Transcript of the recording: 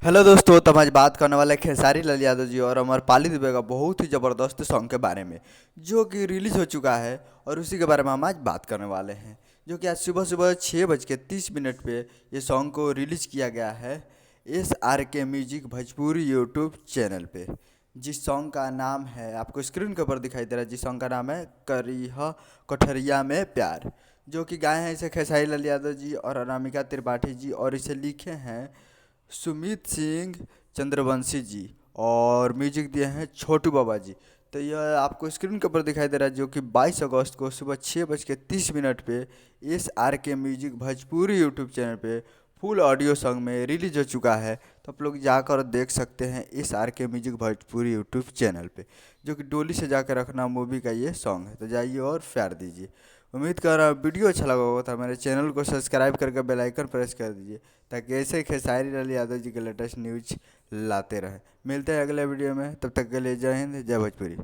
Hello दोस्तों, तो हम आज बात करने वाले हैं खेसारी लाल यादव जी और अमरपाली दुबे का बहुत ही ज़बरदस्त सॉन्ग के बारे में, जो कि रिलीज़ हो चुका है। और उसी के बारे में हम आज बात करने वाले हैं, जो कि आज सुबह सुबह 6:30 पे ये सॉन्ग को रिलीज़ किया गया है SRK music Bhojpuri YouTube channel पे। जिस सॉन्ग का नाम है, आपको स्क्रीन के ऊपर दिखाई दे रहा है, जिस सॉन्ग का नाम है करिह कठरिया में प्यार, जो कि गाए हैं इसे खेसारी लाल यादव जी और अनामिका त्रिपाठी जी, और इसे लिखे हैं सुमित सिंह चंद्रवंशी जी, और म्यूजिक दिए हैं छोटू बाबा जी। तो यह आपको स्क्रीन के ऊपर दिखाई दे रहा है, जो कि 22 अगस्त को सुबह 6:30 पे SRK music Bhojpuri YouTube channel पे फुल ऑडियो सॉन्ग में रिलीज हो चुका है। तो आप लोग जाकर देख सकते हैं SRK music Bhojpuri YouTube channel पे, जो कि डोली से जाकर रखना मूवी का ये सॉन्ग है। तो जाइए और प्यार दीजिए। उम्मीद कर रहा हूँ वीडियो अच्छा लगा होगा, तो हमारे चैनल को सब्सक्राइब करके बेल आइकन प्रेस कर दीजिए, ताकि ऐसे ही खेसारी लाल यादव जी के लेटेस्ट न्यूज लाते रहें। मिलते हैं अगले वीडियो में, तब तक के लिए जय हिंद, जय भोजपुरी।